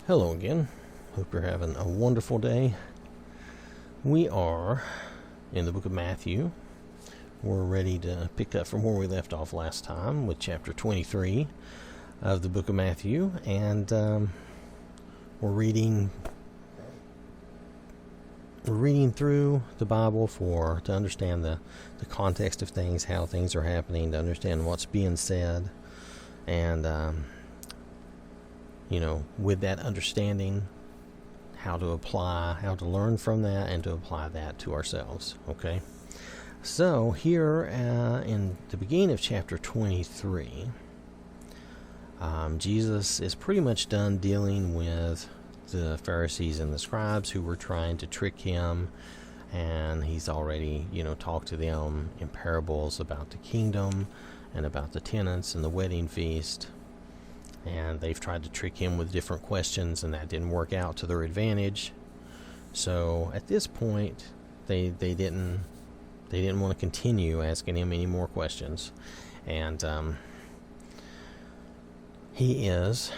Hello again. Hope you're having a wonderful day. We are in the book of Matthew. We're ready to pick up from where we left off last time with chapter 23 of the book of Matthew, and we're reading through the Bible to understand the context of things, how things are happening, to understand what's being said, and with that understanding, how to learn from that and to apply that to ourselves. Okay, so here in the beginning of chapter 23, Jesus is pretty much done dealing with the Pharisees and the Scribes who were trying to trick him, and he's already talked to them in parables about the kingdom and about the tenants and the wedding feast. And they've tried to trick him with different questions, and that didn't work out to their advantage. So at this point, they didn't want to continue asking him any more questions. And Jesus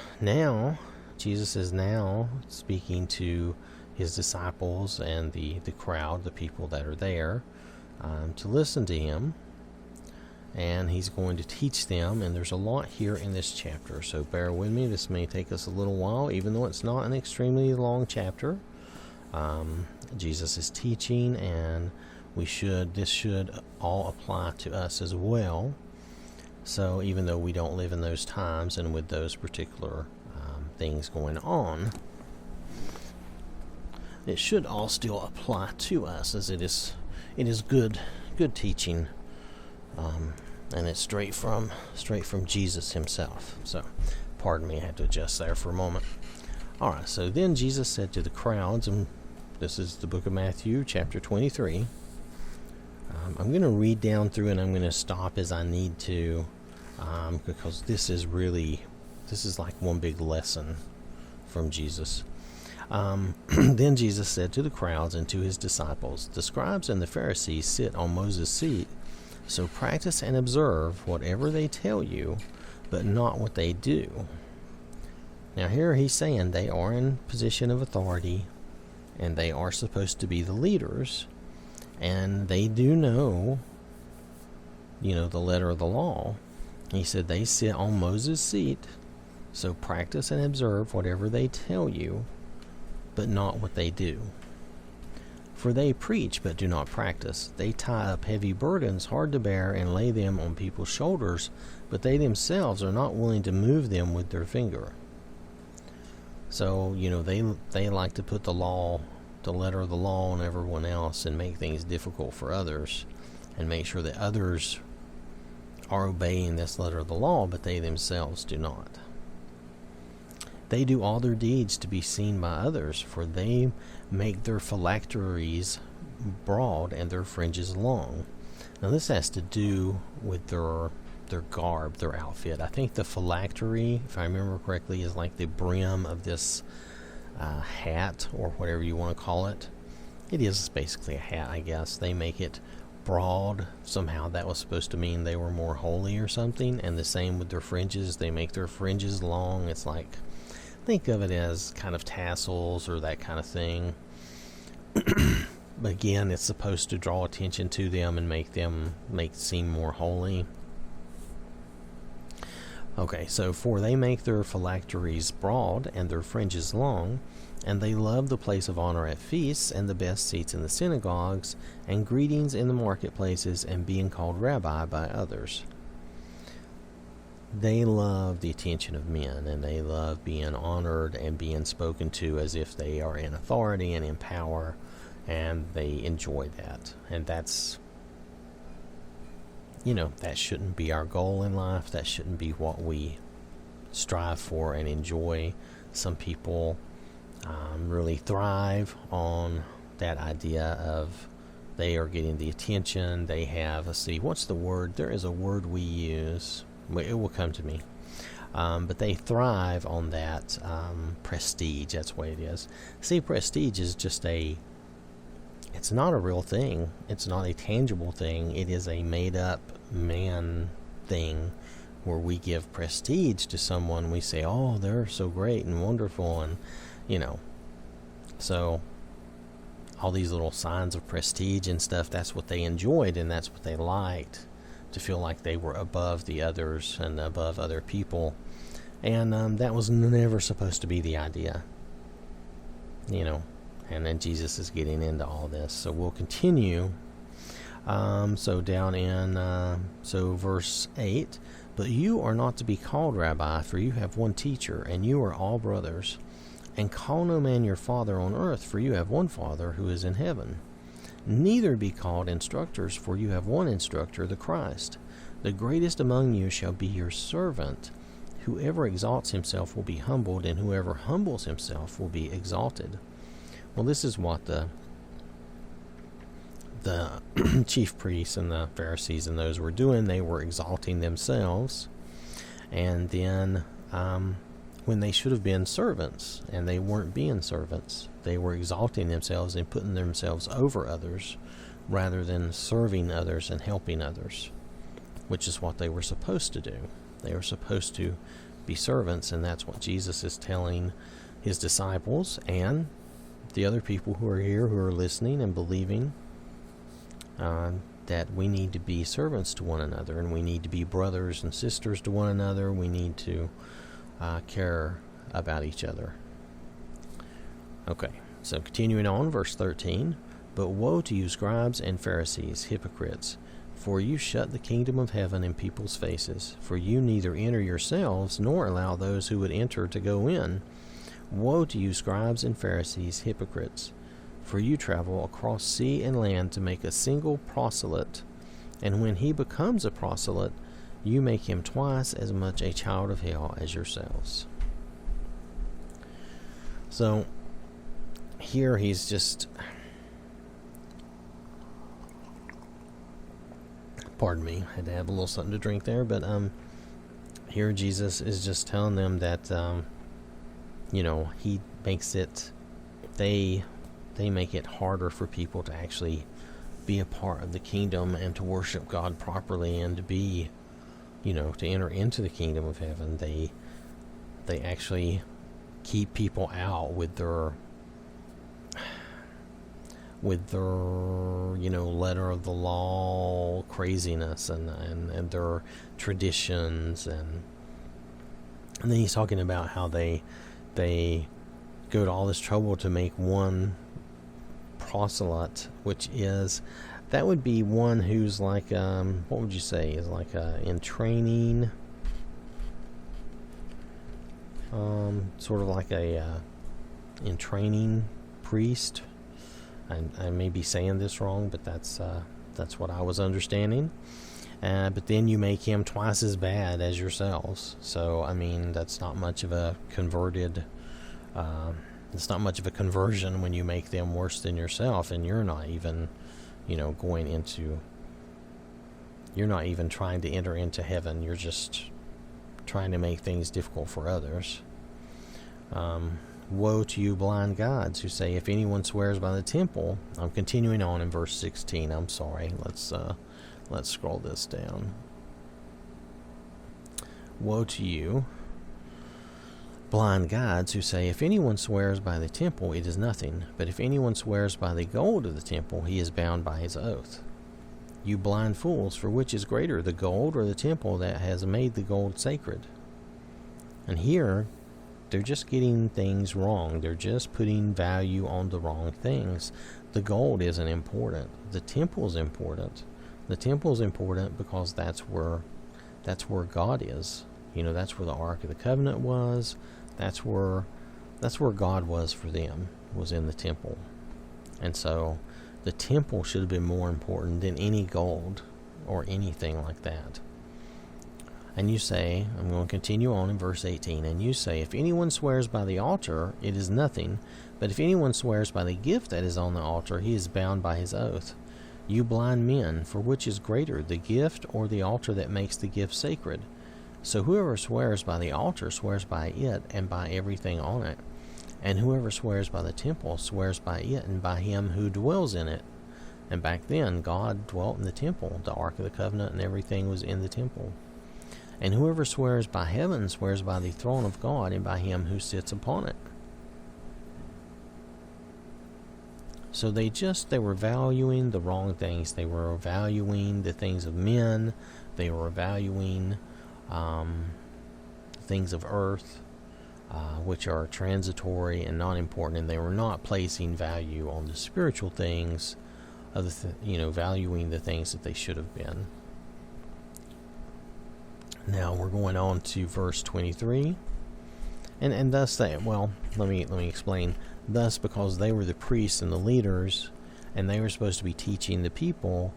is now speaking to his disciples and the crowd, the people that are there, to listen to him. And he's going to teach them, and there's a lot here in this chapter, so bear with me. This may take us a little while, even though it's not an extremely long chapter. Jesus is teaching, and this should all apply to us as well. So even though we don't live in those times and with those particular things going on, it should all still apply to us, as it is good teaching. And it's straight from Jesus himself. So, pardon me, I had to adjust there for a moment. Alright, so then Jesus said to the crowds, and this is the book of Matthew, chapter 23. I'm going to read down through, and I'm going to stop as I need to, because this is like one big lesson from Jesus. Then Jesus said to the crowds and to his disciples, "The scribes and the Pharisees sit on Moses' seat. So practice and observe whatever they tell you, but not what they do." Now here he's saying they are in position of authority, and they are supposed to be the leaders, and they do know, the letter of the law. He said they sit on Moses' seat, so practice and observe whatever they tell you, but not what they do. For they preach, but do not practice. They tie up heavy burdens hard to bear and lay them on people's shoulders, but they themselves are not willing to move them with their finger. So, they like to put the letter of the law on everyone else and make things difficult for others and make sure that others are obeying this letter of the law, but they themselves do not. They do all their deeds to be seen by others, for they make their phylacteries broad and their fringes long. Now this has to do with their garb, their outfit. I think the phylactery, if I remember correctly, is like the brim of this hat, or whatever you want to call it. It is basically a hat, I guess. They make it broad. Somehow that was supposed to mean they were more holy or something. And the same with their fringes. They make their fringes long. It's like, think of it as kind of tassels or that kind of thing. But again, it's supposed to draw attention to them and make seem more holy. Okay, so for they make their phylacteries broad and their fringes long, and they love the place of honor at feasts and the best seats in the synagogues and greetings in the marketplaces and being called rabbi by others. They love the attention of men, and they love being honored and being spoken to as if they are in authority and in power, and they enjoy that. And that's, that shouldn't be our goal in life. That shouldn't be what we strive for and enjoy. Some people really thrive on that idea of they are getting the attention. They have, what's the word? There is a word we use. It will come to me. But they thrive on that prestige. That's what it is. See, prestige is just it's not a real thing. It's not a tangible thing. It is a made-up man thing where we give prestige to someone. We say, oh, they're so great and wonderful, and so all these little signs of prestige and stuff, that's what they enjoyed, and that's what they liked, to feel like they were above the others and above other people. And that was never supposed to be the idea, and then Jesus is getting into all this. So we'll continue. So down in verse 8, but you are not to be called rabbi, for you have one teacher, and you are all brothers. And call no man your father on earth, for you have one Father who is in heaven. Neither be called instructors, for you have one instructor, the Christ. The greatest among you shall be your servant. Whoever exalts himself will be humbled, and whoever humbles himself will be exalted. Well, this is what the chief priests and the Pharisees and those were doing. They were exalting themselves, and then when they should have been servants, and they weren't being servants. They were exalting themselves and putting themselves over others rather than serving others and helping others, which is what they were supposed to do. They were supposed to be servants, and that's what Jesus is telling his disciples and the other people who are here, who are listening and believing, that we need to be servants to one another, and we need to be brothers and sisters to one another. We need to care about each other. Okay, so continuing on, verse 13. But woe to you, scribes and Pharisees, hypocrites, for you shut the kingdom of heaven in people's faces, for you neither enter yourselves, nor allow those who would enter to go in. Woe to you, scribes and Pharisees, hypocrites, for you travel across sea and land to make a single proselyte, and when he becomes a proselyte, you make him twice as much a child of hell as yourselves. So here he's just, pardon me, I had to have a little something to drink there, but here Jesus is just telling them that he makes it, they make it harder for people to actually be a part of the kingdom and to worship God properly and to be, to enter into the kingdom of heaven. They actually keep people out with their letter of the law craziness and their traditions, and then he's talking about how they go to all this trouble to make one proselyte, that would be one who's like, what would you say, is like in training, sort of like a in training priest. I may be saying this wrong, but that's what I was understanding. But then you make him twice as bad as yourselves. So that's not much of a converted. It's not much of a conversion when you make them worse than yourself, and you're not even, you're not even trying to enter into heaven. You're just trying to make things difficult for others. Woe to you, blind guides, who say, if anyone swears by the temple. I'm continuing on in verse 16. I'm sorry. Let's scroll this down. Woe to you, blind guides, who say, if anyone swears by the temple, it is nothing. But if anyone swears by the gold of the temple, he is bound by his oath. You blind fools, for which is greater, the gold or the temple that has made the gold sacred? And here, they're just getting things wrong. They're just putting value on the wrong things. The gold isn't important. The temple's important. The temple's important because that's where God is. That's where the Ark of the Covenant was. That's where God was for them, was in the temple. And so the temple should have been more important than any gold or anything like that. And you say, I'm going to continue on in verse 18, and you say, if anyone swears by the altar, it is nothing. But if anyone swears by the gift that is on the altar, he is bound by his oath. You blind men, for which is greater, the gift or the altar that makes the gift sacred? So whoever swears by the altar swears by it and by everything on it. And whoever swears by the temple swears by it and by him who dwells in it. And back then, God dwelt in the temple. The Ark of the Covenant and everything was in the temple. And whoever swears by heaven swears by the throne of God and by him who sits upon it. So they were valuing the wrong things. They were valuing the things of men. They were valuing things of earth, which are transitory and not important. And they were not placing value on the spiritual things, valuing the things that they should have been. Now we're going on to verse 23. And thus let me explain. Thus, because they were the priests and the leaders, and they were supposed to be teaching the people,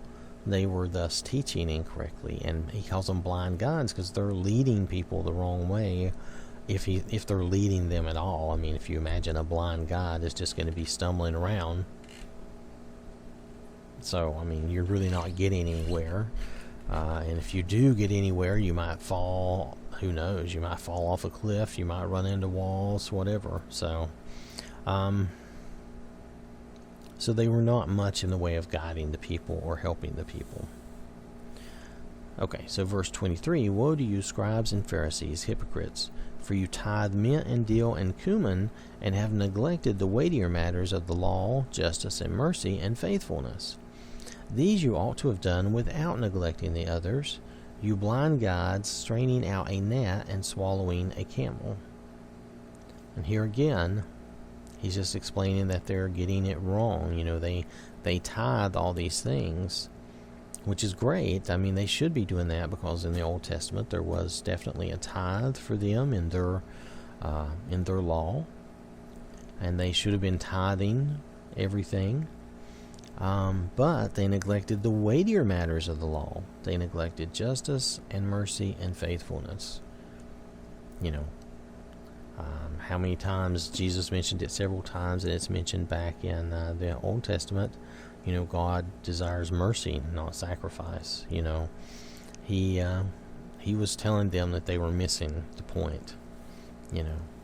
they were thus teaching incorrectly. And he calls them blind guides because they're leading people the wrong way, if they're leading them at all. I mean, if you imagine a blind guide is just going to be stumbling around. So, I mean, you're really not getting anywhere. And if you do get anywhere, you might fall. Who knows? You might fall off a cliff. You might run into walls, whatever. So they were not much in the way of guiding the people or helping the people. Okay, so verse 23, Woe to you, scribes and Pharisees, hypocrites, for you tithe mint and dill and cumin, and have neglected the weightier matters of the law, justice and mercy and faithfulness. These you ought to have done without neglecting the others, you blind guides, straining out a gnat and swallowing a camel. And here again, he's just explaining that they're getting it wrong. They tithe all these things, which is great. I mean, they should be doing that because in the Old Testament there was definitely a tithe for them in their law, and they should have been tithing everything. But they neglected the weightier matters of the law. They neglected justice and mercy and faithfulness. How many times Jesus mentioned it? Several times, and it's mentioned back in the Old Testament. God desires mercy, not sacrifice. He was telling them that they were missing the point.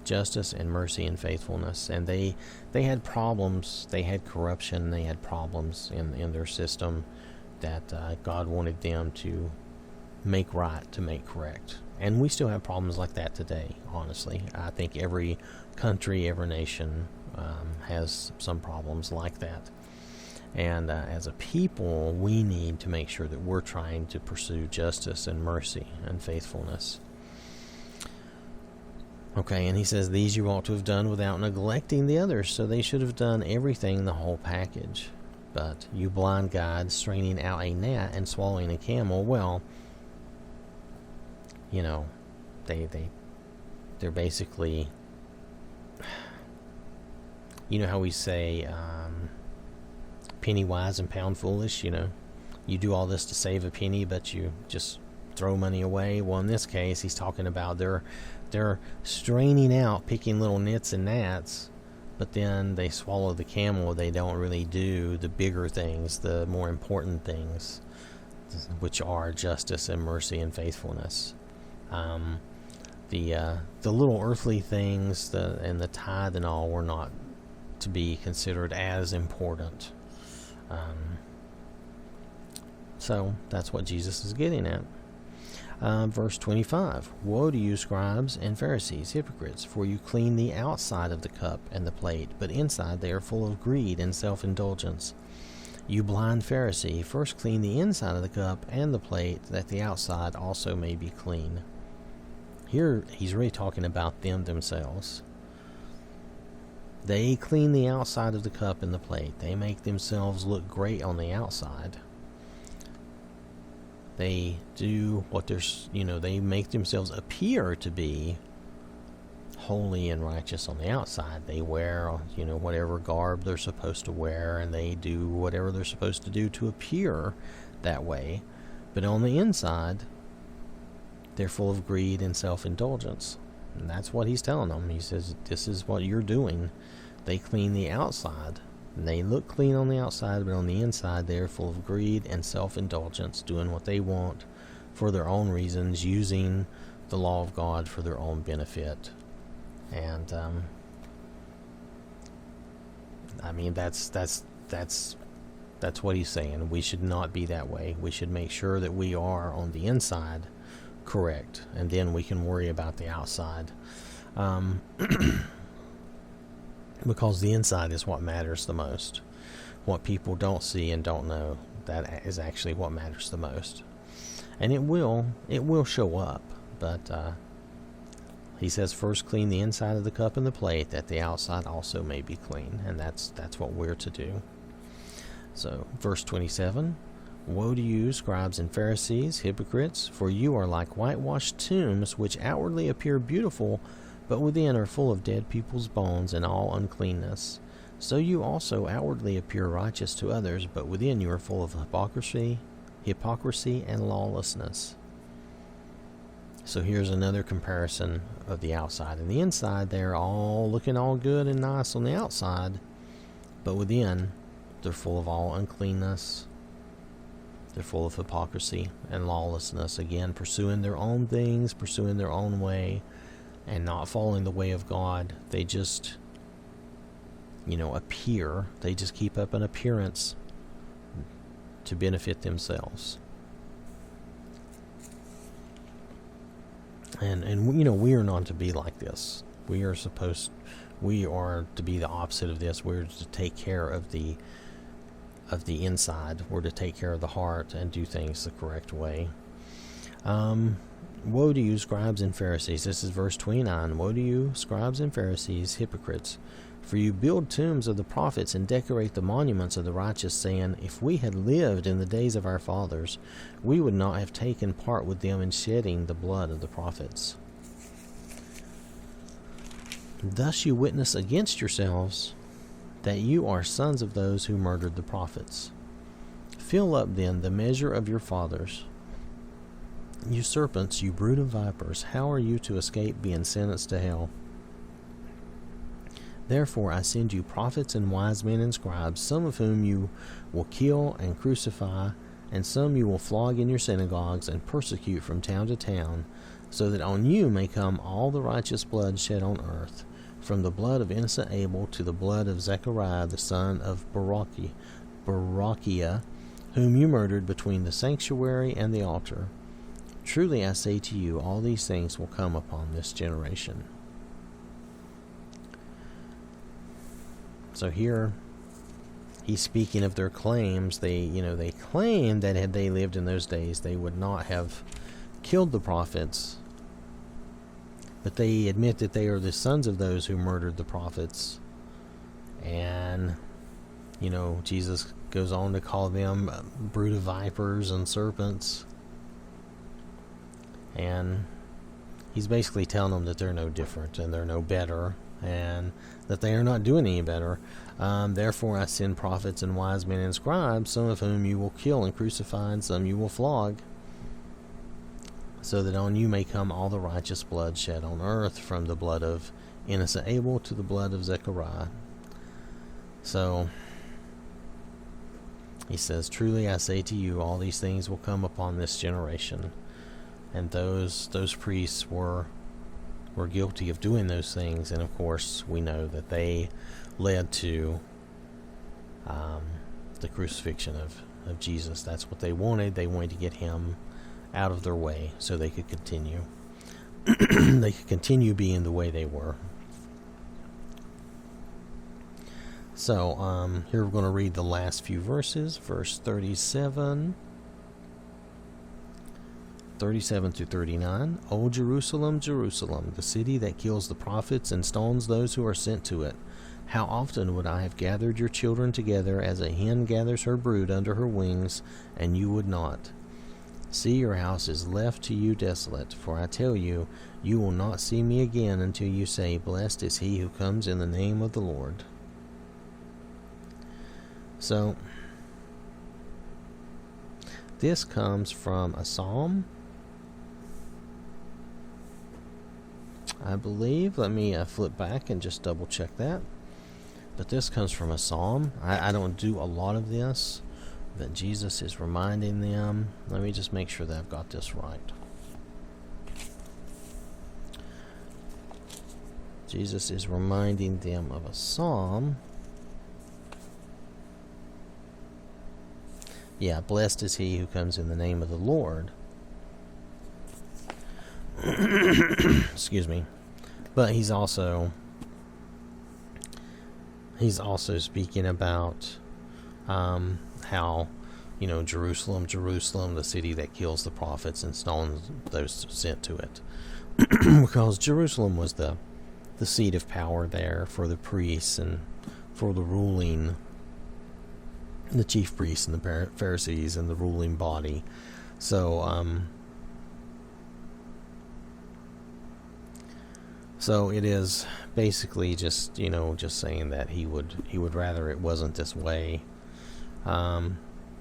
Justice and mercy and faithfulness, and they had problems. They had corruption. They had problems in their system that God wanted them to make right, to make correct. And we still have problems like that today, honestly. I think every country, every nation has some problems like that. And as a people, we need to make sure that we're trying to pursue justice and mercy and faithfulness. Okay, and he says, these you ought to have done without neglecting the others. So they should have done everything, the whole package. But you blind guides, straining out a gnat and swallowing a camel, well, they're basically, how we say, penny wise and pound foolish. You do all this to save a penny, but you just throw money away. Well, in this case, he's talking about they're straining out, picking little nits and gnats, but then they swallow the camel. They don't really do the bigger things, the more important things, which are justice and mercy and faithfulness. The little earthly things, and the tithe and all, were not to be considered as important. So that's what Jesus is getting at. Verse 25, Woe to you, scribes and Pharisees, hypocrites, for you clean the outside of the cup and the plate, but inside they are full of greed and self-indulgence. You blind Pharisee, first clean the inside of the cup and the plate, that the outside also may be clean. Here he's really talking about themselves. They clean the outside of the cup and the plate. They make themselves look great on the outside. They do what they make themselves appear to be holy and righteous on the outside. They wear, whatever garb they're supposed to wear, and they do whatever they're supposed to do to appear that way. But on the inside, they're full of greed and self-indulgence. And that's what he's telling them. He says, this is what you're doing. They clean the outside. And they look clean on the outside, but on the inside they're full of greed and self-indulgence, doing what they want for their own reasons, using the law of God for their own benefit. And that's what he's saying. We should not be that way. We should make sure that we are on the inside correct, and then we can worry about the outside. Because the inside is what matters the most. What people don't see and don't know, that is actually what matters the most. And it will show up, but he says, first clean the inside of the cup and the plate, that the outside also may be clean. And that's what we're to do. So, verse 27, woe to you, scribes and Pharisees, hypocrites, for you are like whitewashed tombs, which outwardly appear beautiful, but within are full of dead people's bones and all uncleanness. So you also outwardly appear righteous to others, but within you are full of hypocrisy and lawlessness. So here's another comparison of the outside and the inside. They're all looking all good and nice on the outside, but within, they're full of all uncleanness. They're full of hypocrisy and lawlessness. Again, pursuing their own things, pursuing their own way, and not following the way of God. They just, appear. They just keep up an appearance to benefit themselves. And we are not to be like this. We are to be the opposite of this. We're to take care of the inside. We're to take care of the heart and do things the correct way. Woe to you, scribes and Pharisees. This is verse 29. Woe to you, scribes and Pharisees, hypocrites, for you build tombs of the prophets and decorate the monuments of the righteous, saying, if we had lived in the days of our fathers, we would not have taken part with them in shedding the blood of the prophets. Thus you witness against yourselves that you are sons of those who murdered the prophets. Fill up then the measure of your fathers. You serpents, you brood of vipers, how are you to escape being sentenced to hell? Therefore I send you prophets and wise men and scribes, some of whom you will kill and crucify, and some you will flog in your synagogues and persecute from town to town, so that on you may come all the righteous blood shed on earth, from the blood of innocent Abel to the blood of Zechariah the son of Berechiah, whom you murdered between the sanctuary and the altar. Truly I say to you, all these things will come upon this generation. So here, he's speaking of their claims. They claim that had they lived in those days, they would not have killed the prophets. But they admit that they are the sons of those who murdered the prophets. And, Jesus goes on to call them brood of vipers and serpents. And he's basically telling them that they're no different and they're no better, and that they are not doing any better. Therefore I send prophets and wise men and scribes, some of whom you will kill and crucify, and some you will flog, so that on you may come all the righteous blood shed on earth, from the blood of innocent Abel to the blood of Zechariah. So he says, truly I say to you, all these things will come upon this generation. And those priests were guilty of doing those things, and of course we know that they led to the crucifixion of Jesus. That's what they wanted. They wanted to get him out of their way so they could continue. They could continue being the way they were. So here we're going to read the last few verses, verse 37 through 39. O Jerusalem, Jerusalem, the city that kills the prophets and stones those who are sent to it. How often would I have gathered your children together as a hen gathers her brood under her wings, and you would not. See, your house is left to you desolate, for I tell you, you will not see me again until you say, blessed is he who comes in the name of the Lord. So, this comes from a psalm, I believe. Let me flip back and just double check that. But this comes from a psalm. I don't do a lot of this, but Jesus is reminding them. Let me just make sure that I've got this right. Jesus is reminding them of a psalm. Yeah, blessed is he who comes in the name of the Lord. excuse me. But he's also speaking about how, Jerusalem, Jerusalem, the city that kills the prophets and stones those sent to it. Because Jerusalem was the seat of power there for the priests and for the ruling, the chief priests and the Pharisees and the ruling body. So, so it is basically just saying that he would rather it wasn't this way.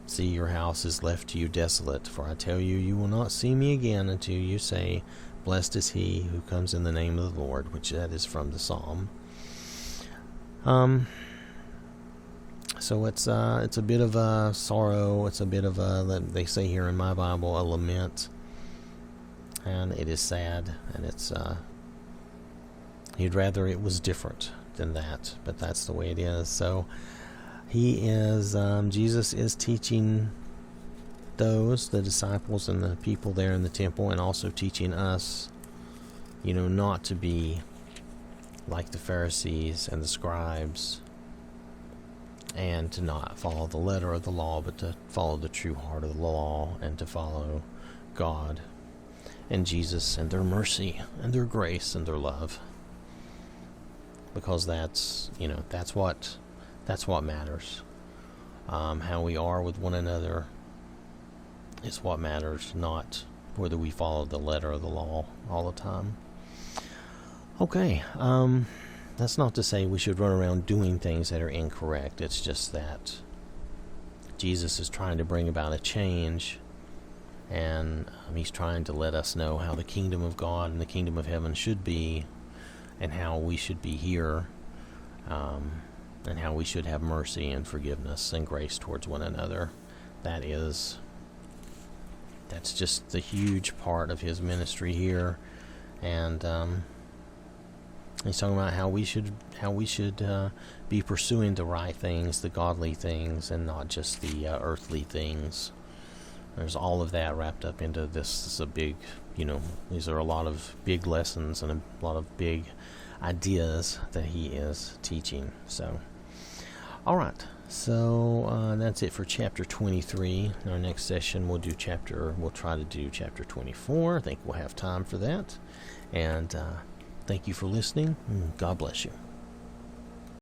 See, your house is left to you desolate, for I tell you, you will not see me again until you say, blessed is he who comes in the name of the Lord, which that is from the Psalm. So it's a bit of a sorrow. It's a bit of they say here in my Bible, a lament, and it is sad, and it's he'd rather it was different than that, but that's the way it is. So Jesus is teaching the disciples and the people there in the temple, and also teaching us, not to be like the Pharisees and the scribes, and to not follow the letter of the law, but to follow the true heart of the law, and to follow God and Jesus and their mercy and their grace and their love. Because that's what matters. How we are with one another is what matters, not whether we follow the letter of the law all the time. Okay, that's not to say we should run around doing things that are incorrect. It's just that Jesus is trying to bring about a change, and he's trying to let us know how the kingdom of God and the kingdom of heaven should be, and how we should be here, and how we should have mercy and forgiveness and grace towards one another. That's just the huge part of his ministry here, and he's talking about how we should be pursuing the right things, the godly things, and not just the earthly things. There's all of that wrapped up into this. This is a big, these are a lot of big lessons and a lot of big ideas that he is teaching. So, all right. So that's it for chapter 23. In our next session, we'll try to do chapter 24. I think we'll have time for that. And thank you for listening. God bless you.